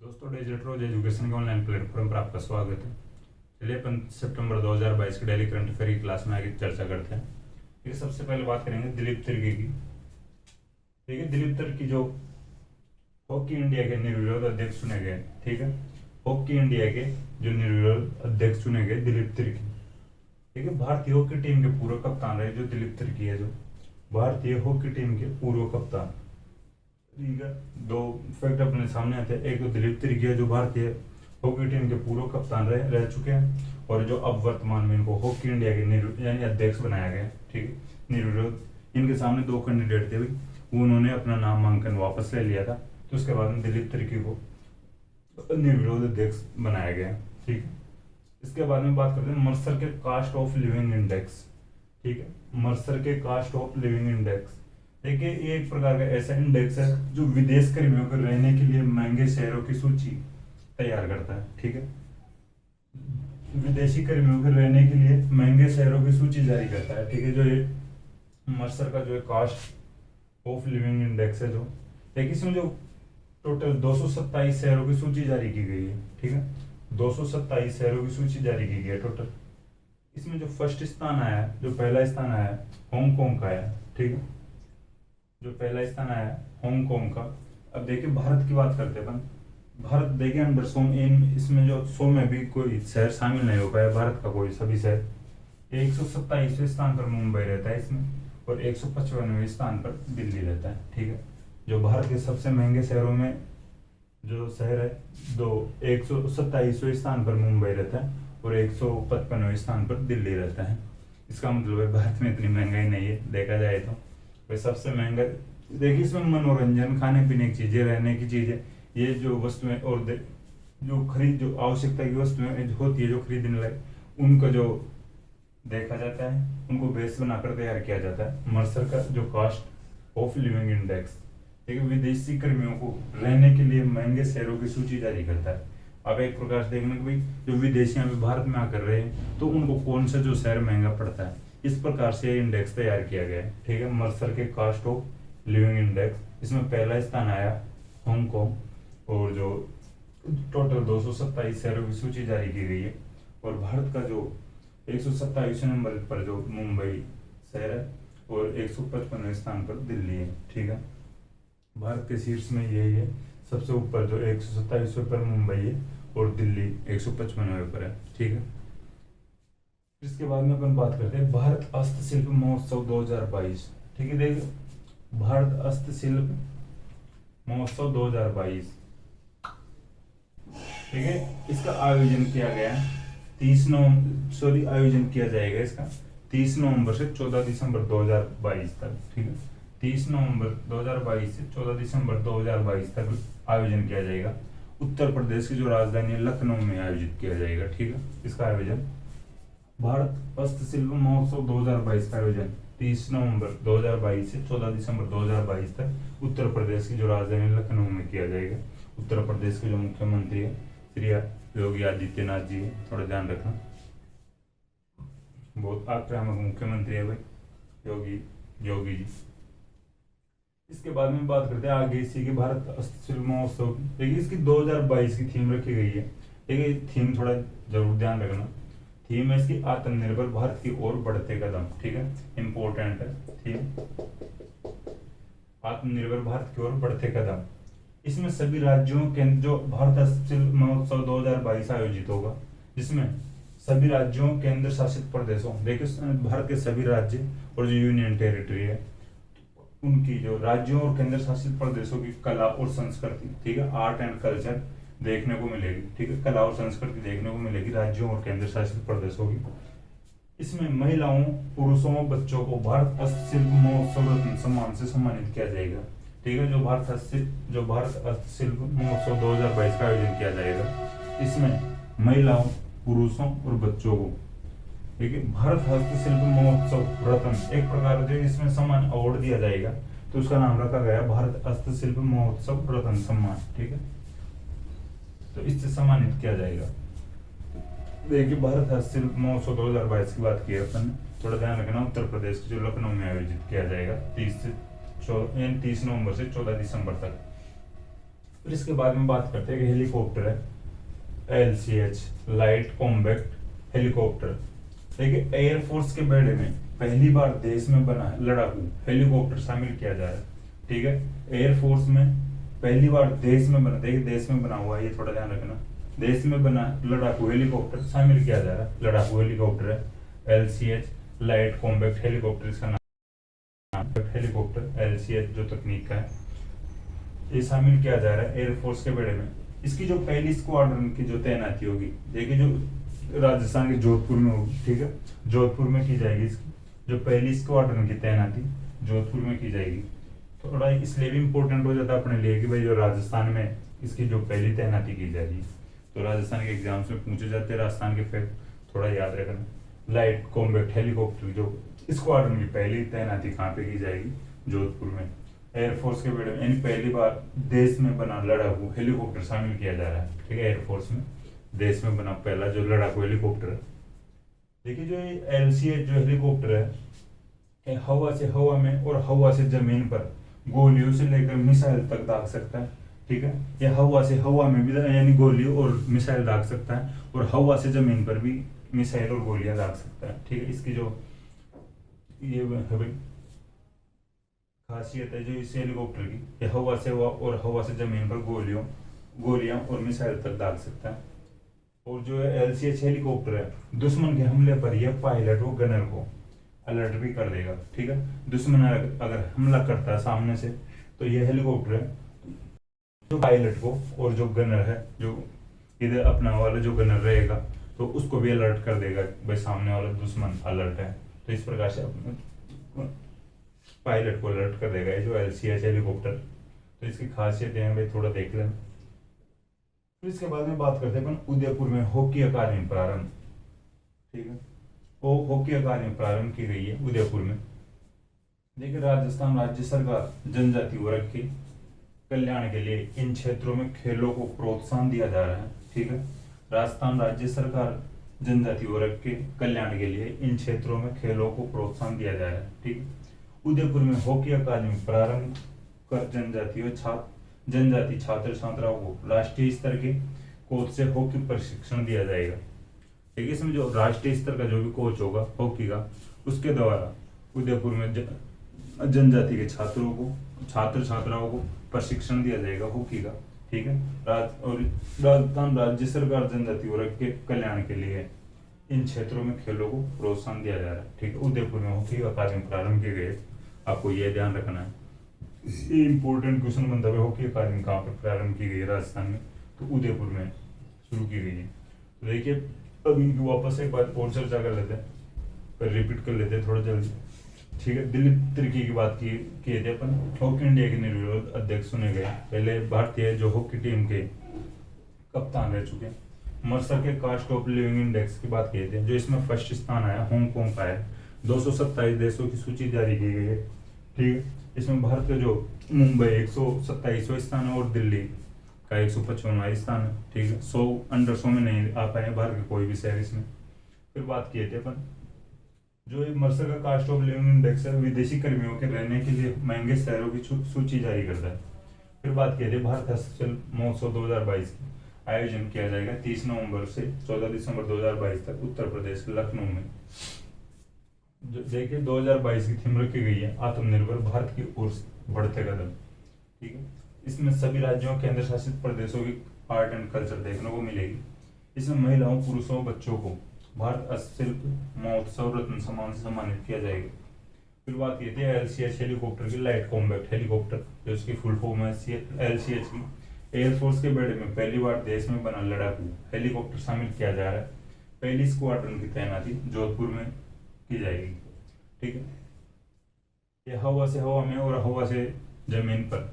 दोस्तों, डिजिटल रोज एजुकेशन के online platform पर आपका स्वागत है। चलिए अपन सितंबर 2022 के डेली करंट अफेयर की क्लास में आगे चर्चा करते हैं। ठीक है, सबसे पहले बात करेंगे दिलीप तिर्की की। ठीक है, दिलीप तिर्की जो हॉकी इंडिया के निर्विरोध अध्यक्ष चुने गए। ठीक है, हॉकी इंडिया के जो निर्विरोध अध्यक्ष चुने गए दिलीप तिर्की। ठीक है, भारतीय हॉकी टीम के पूर्व कप्तान रहे जो दिलीप तिर्की है, जो भारतीय हॉकी टीम के पूर्व कप्तान। ठीक है, दो फैक्ट अपने सामने आते हैं। एक तो दिलीप तिर्की है जो भारतीय हॉकी टीम के पूर्व कप्तान रह चुके हैं, और जो अब वर्तमान में इनको हॉकी इंडिया के यानी अध्यक्ष बनाया गया है। ठीक है, निर्विरोध इनके सामने दो कैंडिडेट थे भाई, उन्होंने अपना नामांकन वापस ले लिया था, तो उसके बाद में दिलीप तिर्की को निर्विरोध अध्यक्ष बनाया गया। ठीक है, इसके बाद में बात करते हैं मर्सर के कास्ट ऑफ लिविंग इंडेक्स। ठीक है, मर्सर के कास्ट ऑफ लिविंग इंडेक्स। देखिए, ये एक प्रकार का ऐसा इंडेक्स है जो विदेश कर्मियों को रहने के लिए महंगे शहरों की सूची तैयार करता है। ठीक है, विदेशी कर्मियों के रहने के लिए महंगे शहरों की सूची जारी करता है। ठीक है, जो ये मर्सर का जो है कास्ट ऑफ लिविंग इंडेक्स है, जो देखिए इसमें जो टोटल 227 शहरों की सूची जारी की गई है। ठीक है, 227 शहरों की सूची जारी की गई है टोटल। इसमें जो फर्स्ट स्थान आया है, जो पहला स्थान आया है हांगकांग का आया। ठीक है, जो पहला स्थान आया है हांगकांग का। अब देखिए भारत की बात करते हैं अपन। भारत देखिए अंडर 100 इसमें जो 100 में भी कोई शहर शामिल नहीं हो पाया भारत का कोई सभी शहर। 127वें स्थान पर मुंबई रहता है इसमें, और 155वें स्थान पर दिल्ली रहता है। ठीक है, जो भारत के सबसे महंगे शहरों में जो शहर है, 127वें स्थान पर मुंबई रहता है और 155वें स्थान पर दिल्ली रहता है। इसका मतलब है भारत में इतनी महंगाई नहीं है देखा जाए तो। सबसे महंगा देखिए इसमें मनोरंजन, खाने पीने की चीजें, रहने की चीजें, ये जो वस्तुएं और जो आवश्यकता की वस्तुएं होती है जो खरीदने लायक, उनका जो देखा जाता है, उनको बेस बनाकर तैयार किया जाता है मर्सर का जो कास्ट ऑफ लिविंग इंडेक्स। ठीक है, विदेशी कर्मियों को रहने के लिए महंगे शहरों की सूची जारी करता है। अब एक प्रकार से देखने को भाई जो विदेशी अभी भारत में आकर रहे हैं, तो उनको कौन सा जो शहर महंगा पड़ता है, इस प्रकार से इंडेक्स तैयार किया गया है। ठीक है, मर्सर के कास्ट ऑफ लिविंग इंडेक्स। इसमें पहला स्थान आया हांगकांग, और जो टोटल 227 शहरों की सूची जारी की गई है, और भारत का जो 127वें नंबर पर जो मुंबई शहर है, और 155वें स्थान पर दिल्ली है। ठीक है, भारत के शीर्ष में यही है, सबसे ऊपर जो 127वें पर मुंबई है और दिल्ली 155वें पर है। ठीक है, इसके बाद में अपन बात करते हैं भारत हस्तशिल्प महोत्सव 2022। ठीक है, देखिए भारत हस्तशिल्प महोत्सव 2022। ठीक है, इसका आयोजन किया गया 30 नवंबर आयोजन किया जाएगा इसका 30 नवंबर से 14 दिसंबर 2022 तक। ठीक है, 30 नवंबर 2022 से 14 दिसंबर 2022 तक आयोजन किया जाएगा। उत्तर प्रदेश की जो राजधानी है लखनऊ में आयोजित किया जाएगा। ठीक है, इसका आयोजन भारत हस्तशिल्प महोत्सव 2022 का आयोजन 30 नवंबर 2022 से 14 दिसंबर 2022 तक उत्तर प्रदेश की जो राजधानी लखनऊ में किया जाएगा। उत्तर प्रदेश के जो मुख्यमंत्री है श्री योगी आदित्यनाथ जी है, थोड़ा ध्यान रखना, बहुत आक्रामक मुख्यमंत्री है भाई योगी जी। इसके बाद में बात करते हैं आगे इसी के भारत हस्तशिल्प महोत्सव। देखिए इसकी 2022 की थीम रखी गई है। देखिए थीम थोड़ा जरूर ध्यान रखना, थीम है इसकी आत्मनिर्भर भारत की ओर बढ़ते कदम। ठीक है, इंपॉर्टेंट है थीम, आत्मनिर्भर भारत की ओर बढ़ते कदम। इसमें सभी राज्यों के जो भारत हस्तशिल्प महोत्सव 2022 आयोजित होगा, जिसमें सभी राज्यों केंद्र शासित प्रदेशों, देखिए भारत के सभी राज्य और जो यूनियन टेरिटरी है उनकी जो राज्यों और केंद्र शासित प्रदेशों की कला और संस्कृति, ठीक है, आर्ट एंड कल्चर देखने को मिलेगी। ठीक है, कला और संस्कृति देखने को मिलेगी राज्यों और केंद्र शासित प्रदेशों की। इसमें महिलाओं, पुरुषों और बच्चों को भारत हस्तशिल्प महोत्सव रत्न सम्मान से सम्मानित किया जाएगा। ठीक है, जो भारत हस्तशिल्प महोत्सव 2022 का आयोजन किया जाएगा, इसमें महिलाओं, पुरुषों और बच्चों को, ठीक है, भारत हस्तशिल्प महोत्सव रत्न एक प्रकार जो इसमें सम्मान अवार्ड दिया जाएगा, तो उसका नाम रखा गया भारत हस्तशिल्प महोत्सव रत्न सम्मान। ठीक है, तो इससे सम्मानित किया जाएगा। देखिए भारत हस्तशिल्प महोत्सव 2022 की बात की है अपन, थोड़ा ध्यान रखना, उत्तर प्रदेश के जो लखनऊ में आयोजित किया जाएगा 30 नवंबर से 14 दिसंबर तक। फिर इसके बाद में बात करते हैं कि हेलीकॉप्टर है LCH, लाइट कॉम्बैक्ट हेलीकॉप्टर। देखिए एयरफोर्स के बेड़े में पहली बार देश में बना है लड़ाकू हेलीकॉप्टर शामिल किया जा रहा है। ठीक है, एयरफोर्स में पहली बार देश में बना, देखिए देश में बना हुआ है, ये थोड़ा ध्यान रखना, देश में बना लड़ाकू हेलीकॉप्टर शामिल किया जा रहा है। लड़ाकू हेलीकॉप्टर है LCH, लाइट कॉम्बैक्ट हेलीकॉप्टर इसका नाम। हेलीकॉप्टर LCH जो तकनीक का है, ये शामिल किया जा रहा है एयरफोर्स के बेड़े में। इसकी जो पहली स्क्वाड्रन की जो तैनाती होगी, देखिए जो राजस्थान के जोधपुर में होगी, ठीक है, जोधपुर में की जाएगी। इसकी जो पहली स्क्वाड्रन की तैनाती जोधपुर में की जाएगी। थोड़ा इसलिए भी इम्पोर्टेंट हो जाता है अपने लिए कि भाई जो राजस्थान में इसकी जो पहली तैनाती की जा रही है, तो राजस्थान के एग्जाम्स में पूछे जाते हैं राजस्थान के फैक्ट, थोड़ा याद रखना। लाइट कॉम्बैक्ट हेलीकॉप्टर जो स्क्वाड्रन की पहली तैनाती कहाँ पे की जाएगी, जोधपुर में। एयरफोर्स के बेड़े में यानी पहली बार देश में बना लड़ाकू हेलीकॉप्टर शामिल किया जा रहा है। ठीक है, एयरफोर्स में देश में बना पहला जो लड़ाकू हेलीकॉप्टर है। देखिए जो LCH जो हेलीकॉप्टर है, ये हवा में और हवा से जमीन पर गोलियों से लेकर मिसाइल तक दाग सकता है। ठीक है, ये हवा में भी यानी गोली और मिसाइल दाग सकता है, और हवा से जमीन पर भी मिसाइल और गोलियां दाग सकता है। ठीक है, इसकी जो ये है भाई खासियत है जो इस हेलीकॉप्टर की, ये हवा से और हवा से जमीन पर गोलियां और मिसाइल तक दाग सकता है। और जो LCH हेलीकॉप्टर है, दुश्मन के हमले पर यह पायलट और गनर को अलर्ट भी कर देगा। ठीक है, दुश्मन अगर हमला करता है सामने से, तो यह हेलीकॉप्टर है जो पायलट को और जो गनर है, जो इधर अपना वाला जो गनर रहेगा, तो उसको भी अलर्ट कर देगा भाई सामने वाला दुश्मन अलर्ट है। तो इस प्रकार से पायलट को अलर्ट कर देगा ये जो LCH हेलीकॉप्टर। तो इसकी खासियतें हैं भाई, थोड़ा देख लेना। फिर इसके बाद में बात करते हैं अपन उदयपुर में हॉकी अकादमी प्रारंभ। ठीक है, वो हॉकी अकादमी प्रारंभ की गई है उदयपुर में। देखिए राजस्थान राज्य सरकार जनजाति वर्ग के कल्याण के लिए इन क्षेत्रों में खेलों को प्रोत्साहन दिया जा रहा है। ठीक है, राजस्थान राज्य सरकार जनजाति वर्ग के कल्याण के लिए इन क्षेत्रों में खेलों को प्रोत्साहन दिया जा रहा है। ठीक है, उदयपुर में हॉकी अकादमी प्रारंभ कर जनजाति छात्र छात्राओं को राष्ट्रीय स्तर के कोच से हॉकी प्रशिक्षण दिया जाएगा। ठीक है, इसमें जो राष्ट्रीय स्तर का जो भी कोच होगा हॉकी का, उसके द्वारा उदयपुर में जनजाति के छात्र छात्राओं को प्रशिक्षण दिया जाएगा हॉकी का। ठीक है, और राजस्थान राज्य सरकार जनजाति वर्ग के कल्याण के लिए इन क्षेत्रों में खेलों को प्रोत्साहन दिया जा रहा है। ठीक है, उदयपुर में हॉकी अकादमी प्रारंभ किए गए, आपको यह ध्यान रखना है। ये इंपॉर्टेंट क्वेश्चन बनता है, हॉकी अकादमी कहाँ पर प्रारंभ की गई राजस्थान में, तो उदयपुर में शुरू की गई है। तो देखिए अब इनकी वापस एक बात और चर्चा कर लेते हैं, पर रिपीट कर लेते हैं थोड़ा जल्दी। ठीक है, दिलीप तिर्की की बात किए थे अपन, हॉकी इंडिया के निर्विरोध अध्यक्ष चुने गए, पहले भारतीय जो हॉकी टीम के कप्तान रह चुके हैं। मर्सर के कास्ट ऑफ लिविंग इंडेक्स की बात किए थे, जो इसमें फर्स्ट स्थान आया हांगकांग का है। 227 देशों की सूची जारी की गई है। ठीक है, इसमें भारत का जो मुंबई 127वां स्थान है और दिल्ली का 155वां स्थान है। ठीक है, 100 अंडर 100 में नहीं आ पाए भारत के कोई भी शहर इसमें। फिर बात किए थे अपन, जो मर्सर का कास्ट ऑफ लिविंग इंडेक्स है, विदेशी कर्मियों के रहने के लिए महंगे शहरों की सूची जारी करता है। फिर बात किए थे भारत हस्तशिल्प महोत्सव 2022 का आयोजन किया जाएगा 30 नवंबर से 14 दिसंबर 2022 तक उत्तर प्रदेश के लखनऊ में। देखिए 2022 की थीम रखी गई है आत्मनिर्भर भारत की ओर से बढ़ते कदम। ठीक है, इसमें सभी राज्यों केंद्र शासित प्रदेशों की आर्ट एंड कल्चर देखने को मिलेगी। इसमें महिलाओं पुरुषों बच्चों को भारत हस्तशिल्प महोत्सव रत्न सम्मान से सम्मानित किया जाएगा। फिर बात की थी LCH हेलीकॉप्टर की, लाइट कॉम्बैक्ट हेलीकॉप्टर, जो उसकी फुल फॉर्म है LCH की। एयरफोर्स के बेड़े में पहली बार देश में बना लड़ाकू हेलीकॉप्टर शामिल किया जा रहा है। पहली स्क्वाड्रन की तैनाती जोधपुर में की जाएगी। ठीक है, ये हवा में और हवा से जमीन पर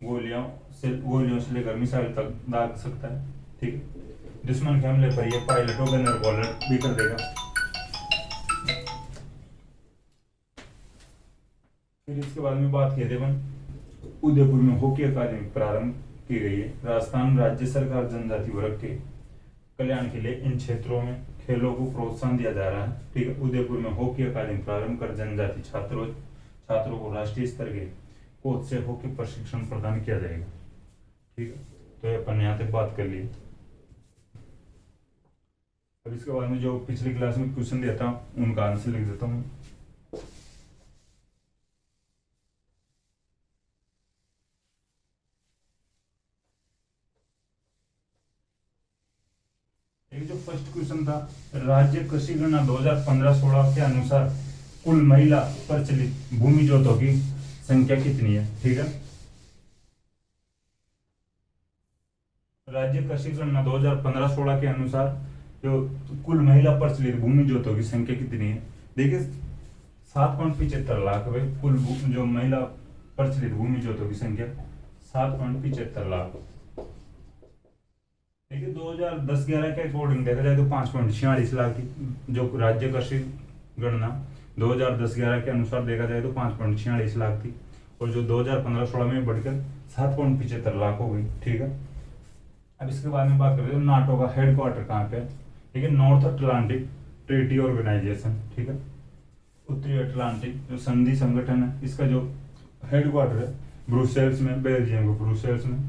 गोलियों से लेकर मिसाइल तक दाग सकता है। ठीक है, दुश्मन के हमले पर यह पायलट और गनर को अलर्ट भी कर देगा। फिर इसके बाद में बात किए थे अपन, उदयपुर में हॉकी अकादमी प्रारंभ की गई है। राजस्थान राज्य सरकार जनजाति वर्ग के कल्याण के लिए इन क्षेत्रों में खेलों को प्रोत्साहन दिया जा रहा है। ठीक है, उदयपुर में हॉकी अकादमी प्रारंभ कर जनजाति छात्रों को राष्ट्रीय स्तर के कोच से हॉकी प्रशिक्षण प्रदान किया जाएगा। ठीक है, तो ये अपन यहाँ तक बात कर लिए। अब इसके बाद में जो पिछली क्लास में क्वेश्चन दिया था उनका आंसर लिख देता हूँ। एक जो फर्स्ट क्वेश्चन था, राज्य कृषि गणना 2015-16 के अनुसार कुल महिला प्रचलित भूमि जोतों की संख्या कितनी है। ठीक है, राज्य कृषि गणना 2015-16 के अनुसार जो कुल महिला प्रचलित भूमि जोतों की संख्या कितनी है। देखिए 7.75 लाख है कुल जो महिला प्रचलित भूमि जोतों की संख्या 7.75 लाख। देखिए 2010-11 के अकॉर्डिंग देखा जाए तो 5.46 लाख की जो राज्य कृषि गणना 2010-11 के अनुसार देखा जाए तो 5.46 लाख थी, और जो 2015-16 में बढ़कर 7.75 लाख हो गई। ठीक है, अब इसके बारे में बात करें तो नाटो का हेडक्वार्टर कहाँ पे है। ठीक है, नॉर्थ अटलांटिक ट्रीटी ऑर्गेनाइजेशन। ठीक है, उत्तरी अटलांटिक जो संधि संगठन है, इसका जो हेडक्वार्टर है ब्रुसेल्स में, बेल्जियम के ब्रुसेल्स में।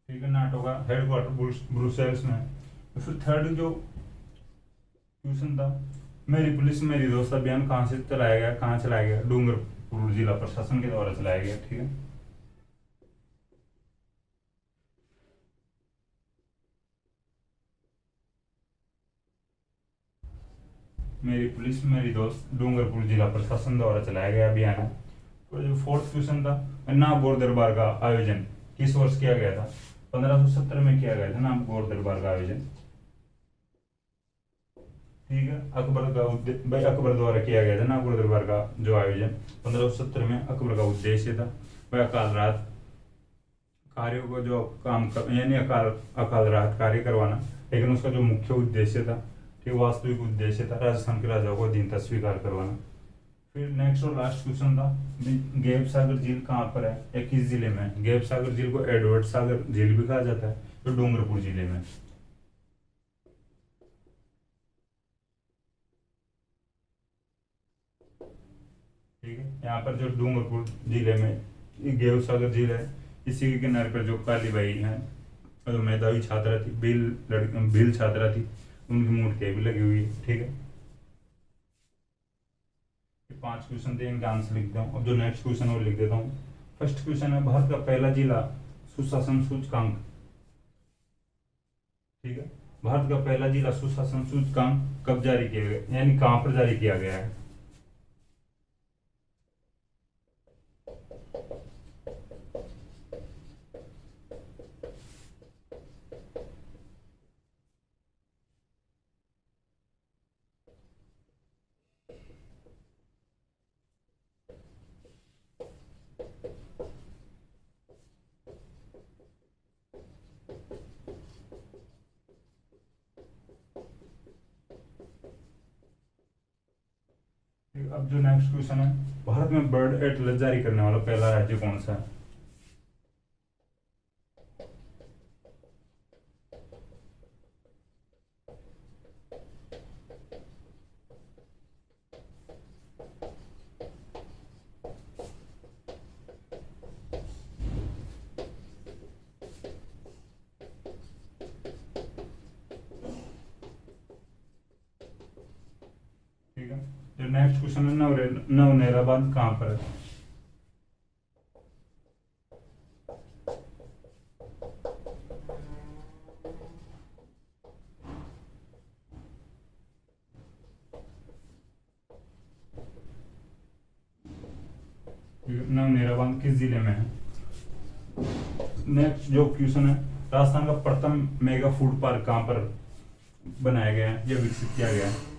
ठीक है, नाटो का हेडक्वार्टर ब्रुसेल्स में है। तो फिर थर्ड जो क्वेश्चन था, मेरी पुलिस मेरी दोस्त अभियान कहाँ से चलाया गया, कहाँ चलाया गया, डूंगरपुर जिला प्रशासन के द्वारा चलाया गया। ठीक है, मेरी पुलिस मेरी दोस्त डूंगरपुर जिला प्रशासन द्वारा चलाया गया अभियान है। तो जो फोर्थ क्वेश्चन था, नाम गौर दरबार का आयोजन किस वर्ष किया गया था। 1570 में किया गया था नाम गौर दरबार का आयोजन। ठीक है, अकबर का भाई अकबर द्वारा किया गया था नागौर दरबार का जो आयोजन 1570 में अकबर का उद्देश्य था वह अकाल रात कार्यों को जो काम कर यानी अकाल अकाल राहत कार्य करवाना, लेकिन उसका जो मुख्य उद्देश्य था, ठीक वास्तविक उद्देश्य था राजस्थान के राजाओं को अधीनता स्वीकार करवाना। फिर नेक्स्ट और लास्ट क्वेश्चन था, गैब सागर झील कहाँ पर है या किस जिले में है। गैब सागर झील को एडवर्ड सागर झील भी कहा जाता है, तो डूंगरपुर जिले में। ठीक है, यहाँ पर जो डूंगरपुर जिले में गेव सागर झील है, इसी के किनारे पर जो काली बाई है जो मेधावी छात्रा थी, भील छात्रा थी, उनकी मूर्तियां भी लगी हुई है। ठीक है, ये 5 क्वेश्चन थे, इनका आंसर लिख देता हूँ। अब जो नेक्स्ट क्वेश्चन और लिख देता हूँ। फर्स्ट क्वेश्चन है, भारत का पहला जिला सुशासन सूचकांक। ठीक है, भारत का पहला जिला सुशासन सूचकांक कब जारी किया गया, यानी कहाँ पर जारी किया गया है। अब जो नेक्स्ट क्वेश्चन है, भारत में बर्ड एटलस जारी करने वाला पहला राज्य कौन सा है। ठीक है, जो नेक्स्ट क्वेश्चन है, नवनेरा बांध कहाँ पर है। नवनेरा बांध किस जिले में है। नेक्स्ट जो क्वेश्चन है, राजस्थान का प्रथम मेगा फूड पार्क कहाँ पर बनाया गया है या विकसित किया गया है।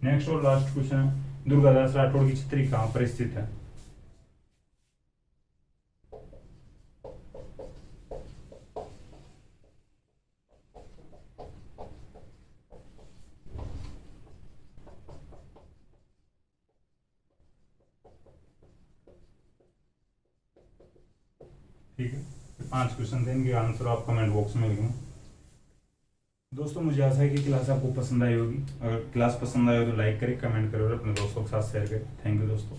नेक्स्ट और लास्ट क्वेश्चन है, दुर्गादास राठौड़ की छतरी कहाँ पर स्थित है? ठीक है, 5 क्वेश्चन थे, इनके आंसर आप कमेंट बॉक्स में लिखें। दोस्तों मुझे आशा है कि क्लास आपको पसंद आई होगी। अगर क्लास पसंद आई हो तो लाइक करें, कमेंट करें और अपने दोस्तों के साथ शेयर करें। थैंक यू दोस्तों।